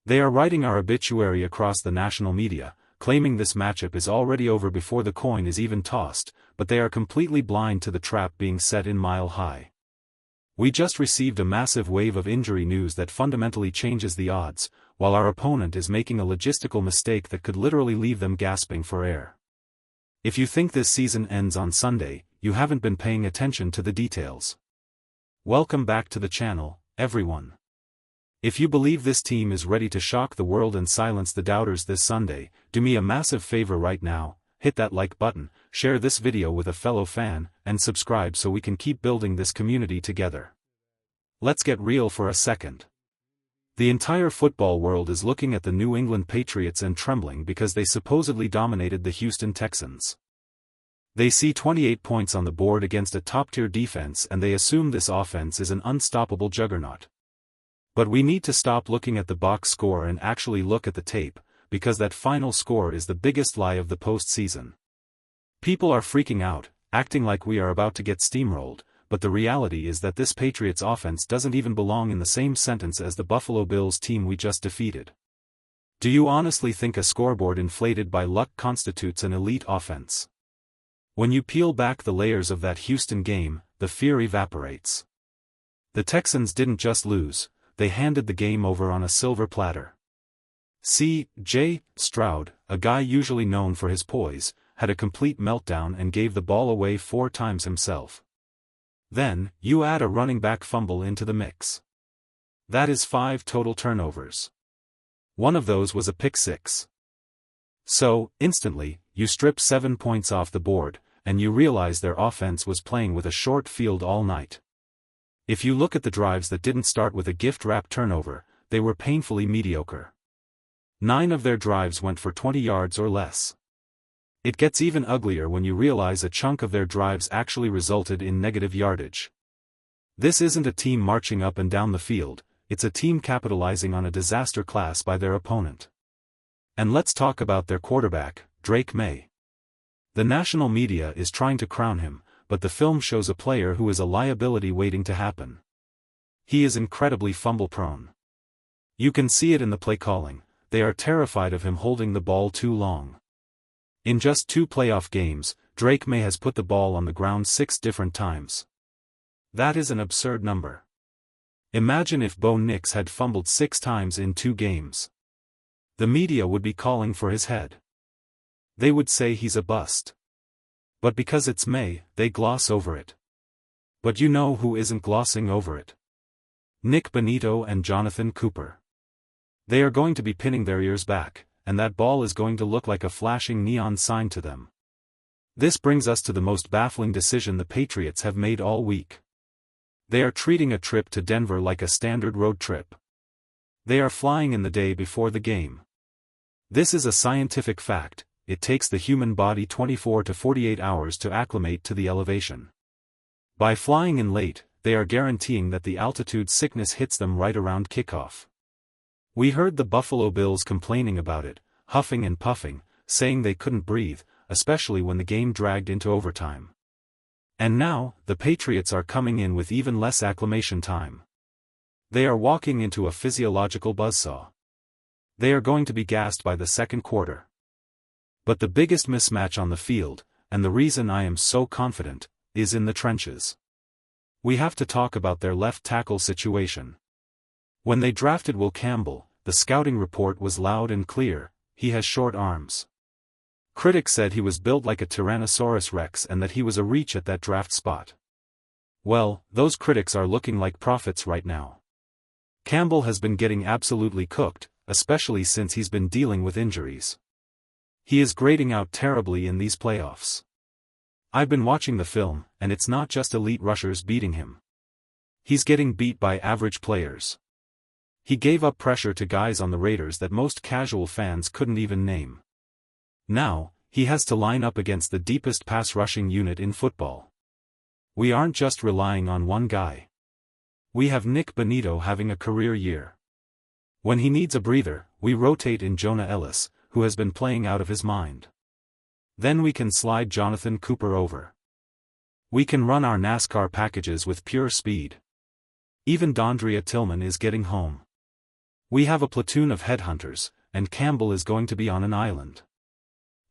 They are writing our obituary across the national media, claiming this matchup is already over before the coin is even tossed, but they are completely blind to the trap being set in Mile High. We just received a massive wave of injury news that fundamentally changes the odds, while our opponent is making a logistical mistake that could literally leave them gasping for air. If you think this season ends on Sunday, you haven't been paying attention to the details. Welcome back to the channel, everyone. If you believe this team is ready to shock the world and silence the doubters this Sunday, do me a massive favor right now, hit that like button, share this video with a fellow fan, and subscribe so we can keep building this community together. Let's get real for a second. The entire football world is looking at the New England Patriots and trembling because they supposedly dominated the Houston Texans. They see 28 points on the board against a top-tier defense and they assume this offense is an unstoppable juggernaut. But we need to stop looking at the box score and actually look at the tape, because that final score is the biggest lie of the postseason. People are freaking out, acting like we are about to get steamrolled, but the reality is that this Patriots offense doesn't even belong in the same sentence as the Buffalo Bills team we just defeated. Do you honestly think a scoreboard inflated by luck constitutes an elite offense? When you peel back the layers of that Houston game, the fear evaporates. The Texans didn't just lose, they handed the game over on a silver platter. C.J. Stroud, a guy usually known for his poise, had a complete meltdown and gave the ball away 4 times himself. Then, you add a running back fumble into the mix. That is 5 total turnovers. One of those was a pick six. So, instantly, you strip 7 points off the board, and you realize their offense was playing with a short field all night. If you look at the drives that didn't start with a gift-wrap turnover, they were painfully mediocre. 9 of their drives went for 20 yards or less. It gets even uglier when you realize a chunk of their drives actually resulted in negative yardage. This isn't a team marching up and down the field, it's a team capitalizing on a disaster class by their opponent. And let's talk about their quarterback, Drake Maye. The national media is trying to crown him, but the film shows a player who is a liability waiting to happen. He is incredibly fumble-prone. You can see it in the play calling, they are terrified of him holding the ball too long. In just 2 playoff games, Drake Maye has put the ball on the ground 6 different times. That is an absurd number. Imagine if Bo Nix had fumbled 6 times in 2 games. The media would be calling for his head. They would say he's a bust. But because it's Maye, they gloss over it. But you know who isn't glossing over it? Nick Bonitto and Jonathan Cooper. They are going to be pinning their ears back, and that ball is going to look like a flashing neon sign to them. This brings us to the most baffling decision the Patriots have made all week. They are treating a trip to Denver like a standard road trip. They are flying in the day before the game. This is a scientific fact. It takes the human body 24 to 48 hours to acclimate to the elevation. By flying in late, they are guaranteeing that the altitude sickness hits them right around kickoff. We heard the Buffalo Bills complaining about it, huffing and puffing, saying they couldn't breathe, especially when the game dragged into overtime. And now, the Patriots are coming in with even less acclimation time. They are walking into a physiological buzzsaw. They are going to be gassed by the second quarter. But the biggest mismatch on the field, and the reason I am so confident, is in the trenches. We have to talk about their left tackle situation. When they drafted Will Campbell, the scouting report was loud and clear: he has short arms. Critics said he was built like a Tyrannosaurus Rex and that he was a reach at that draft spot. Well, those critics are looking like prophets right now. Campbell has been getting absolutely cooked, especially since he's been dealing with injuries. He is grading out terribly in these playoffs. I've been watching the film, and it's not just elite rushers beating him. He's getting beat by average players. He gave up pressure to guys on the Raiders that most casual fans couldn't even name. Now, he has to line up against the deepest pass rushing unit in football. We aren't just relying on one guy. We have Nick Bonitto having a career year. When he needs a breather, we rotate in Jonah Ellis, who has been playing out of his mind. Then we can slide Jonathan Cooper over. We can run our NASCAR packages with pure speed. Even Dondria Tillman is getting home. We have a platoon of headhunters, and Campbell is going to be on an island.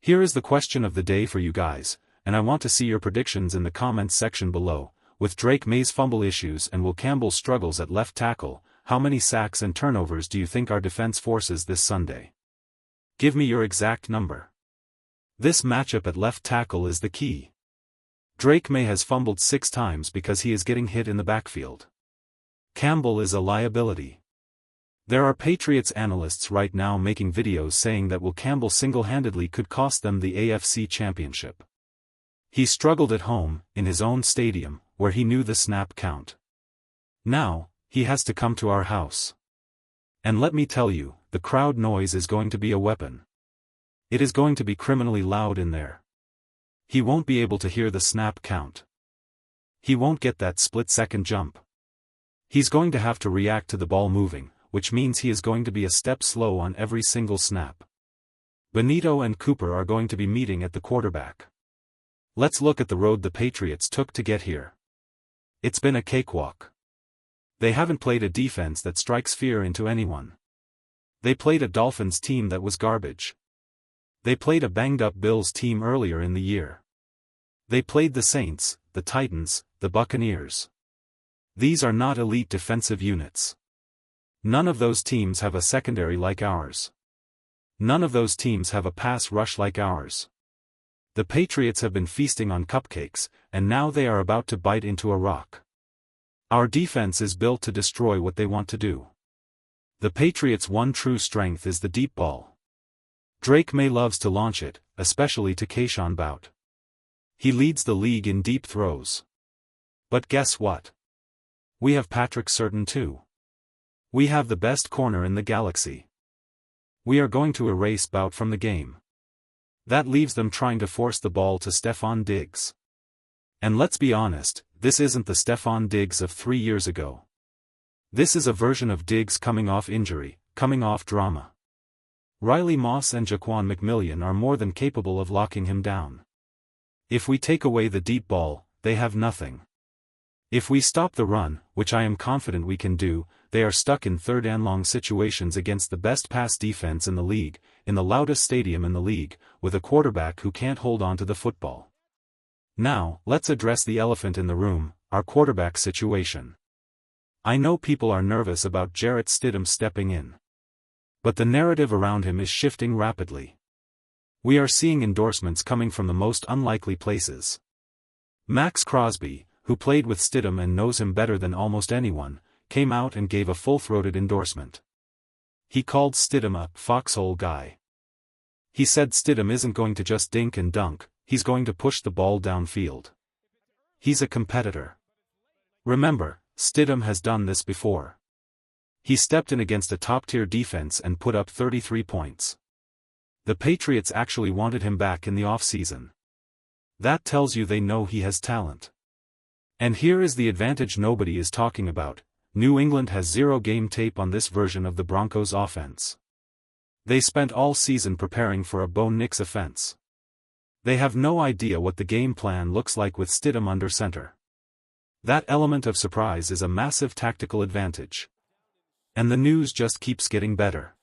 Here is the question of the day for you guys, and I want to see your predictions in the comments section below. With Drake Maye's fumble issues and Will Campbell's struggles at left tackle, how many sacks and turnovers do you think our defense forces this Sunday? Give me your exact number. This matchup at left tackle is the key. Drake Maye has fumbled 6 times because he is getting hit in the backfield. Campbell is a liability. There are Patriots analysts right now making videos saying that Will Campbell single-handedly could cost them the AFC Championship. He struggled at home, in his own stadium, where he knew the snap count. Now, he has to come to our house. And let me tell you, the crowd noise is going to be a weapon. It is going to be criminally loud in there. He won't be able to hear the snap count. He won't get that split-second jump. He's going to have to react to the ball moving, which means he is going to be a step slow on every single snap. Benito and Cooper are going to be meeting at the quarterback. Let's look at the road the Patriots took to get here. It's been a cakewalk. They haven't played a defense that strikes fear into anyone. They played a Dolphins team that was garbage. They played a banged-up Bills team earlier in the year. They played the Saints, the Titans, the Buccaneers. These are not elite defensive units. None of those teams have a secondary like ours. None of those teams have a pass rush like ours. The Patriots have been feasting on cupcakes, and now they are about to bite into a rock. Our defense is built to destroy what they want to do. The Patriots' one true strength is the deep ball. Drake Maye loves to launch it, especially to Kayshon Boutte. He leads the league in deep throws. But guess what? We have Patrick Surtain too. We have the best corner in the galaxy. We are going to erase Boutte from the game. That leaves them trying to force the ball to Stefon Diggs. And let's be honest, this isn't the Stefon Diggs of 3 years ago. This is a version of Diggs coming off injury, coming off drama. Riley Moss and Jaquan McMillian are more than capable of locking him down. If we take away the deep ball, they have nothing. If we stop the run, which I am confident we can do, they are stuck in third and long situations against the best pass defense in the league, in the loudest stadium in the league, with a quarterback who can't hold on to the football. Now, let's address the elephant in the room, our quarterback situation. I know people are nervous about Jarrett Stidham stepping in. But the narrative around him is shifting rapidly. We are seeing endorsements coming from the most unlikely places. Max Crosby, who played with Stidham and knows him better than almost anyone, came out and gave a full-throated endorsement. He called Stidham a foxhole guy. He said Stidham isn't going to just dink and dunk, he's going to push the ball downfield. He's a competitor. Remember, Stidham has done this before. He stepped in against a top-tier defense and put up 33 points. The Patriots actually wanted him back in the offseason. That tells you they know he has talent. And here is the advantage nobody is talking about: New England has 0 game tape on this version of the Broncos offense. They spent all season preparing for a Bo Nix offense. They have no idea what the game plan looks like with Stidham under center. That element of surprise is a massive tactical advantage. And the news just keeps getting better.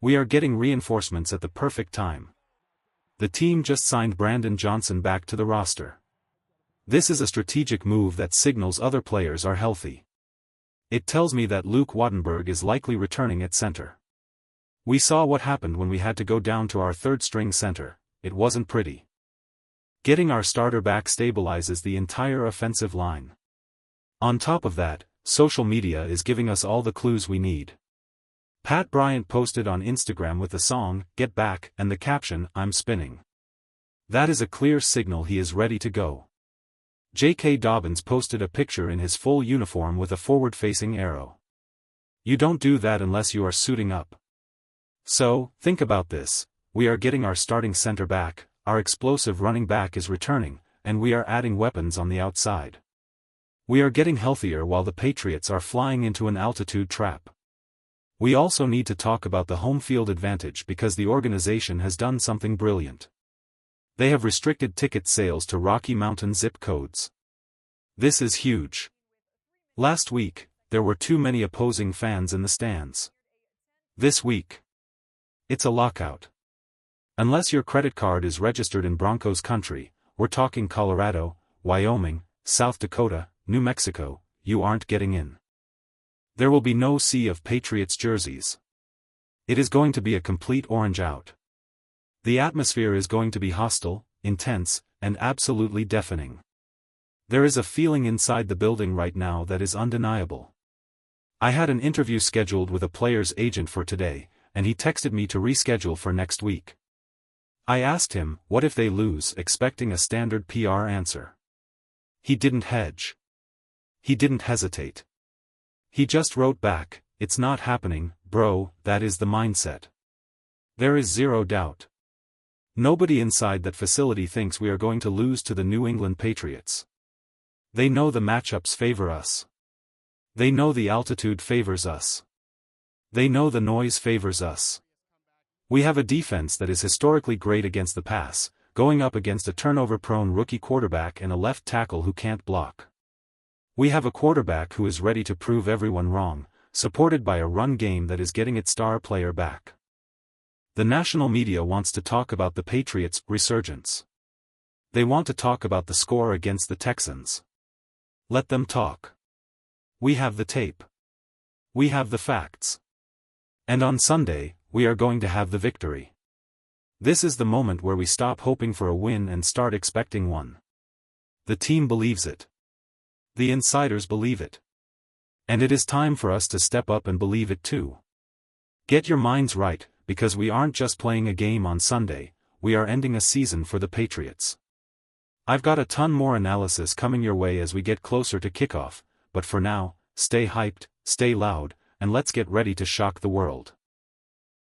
We are getting reinforcements at the perfect time. The team just signed Brandon Johnson back to the roster. This is a strategic move that signals other players are healthy. It tells me that Luke Wattenberg is likely returning at center. We saw what happened when we had to go down to our third-string center. It wasn't pretty. Getting our starter back stabilizes the entire offensive line. On top of that, social media is giving us all the clues we need. Pat Bryant posted on Instagram with the song, "Get Back," and the caption, "I'm spinning." That is a clear signal he is ready to go. J.K. Dobbins posted a picture in his full uniform with a forward-facing arrow. You don't do that unless you are suiting up. So, think about this: we are getting our starting center back, our explosive running back is returning, and we are adding weapons on the outside. We are getting healthier while the Patriots are flying into an altitude trap. We also need to talk about the home field advantage because the organization has done something brilliant. They have restricted ticket sales to Rocky Mountain zip codes. This is huge. Last week, there were too many opposing fans in the stands. This week. It's a lockout. Unless your credit card is registered in Broncos country, we're talking Colorado, Wyoming, South Dakota, New Mexico, you aren't getting in. There will be no sea of Patriots jerseys. It is going to be a complete orange out. The atmosphere is going to be hostile, intense, and absolutely deafening. There is a feeling inside the building right now that is undeniable. I had an interview scheduled with a player's agent for today, and he texted me to reschedule for next week. I asked him, what if they lose, expecting a standard PR answer. He didn't hedge. He didn't hesitate. He just wrote back, "It's not happening, bro, that is the mindset." There is zero doubt. Nobody inside that facility thinks we are going to lose to the New England Patriots. They know the matchups favor us. They know the altitude favors us. They know the noise favors us. We have a defense that is historically great against the pass, going up against a turnover-prone rookie quarterback and a left tackle who can't block. We have a quarterback who is ready to prove everyone wrong, supported by a run game that is getting its star player back. The national media wants to talk about the Patriots' resurgence. They want to talk about the score against the Texans. Let them talk. We have the tape. We have the facts. And on Sunday, we are going to have the victory. This is the moment where we stop hoping for a win and start expecting one. The team believes it. The insiders believe it. And it is time for us to step up and believe it too. Get your minds right, because we aren't just playing a game on Sunday, we are ending a season for the Patriots. I've got a ton more analysis coming your way as we get closer to kickoff, but for now, stay hyped, stay loud, and let's get ready to shock the world.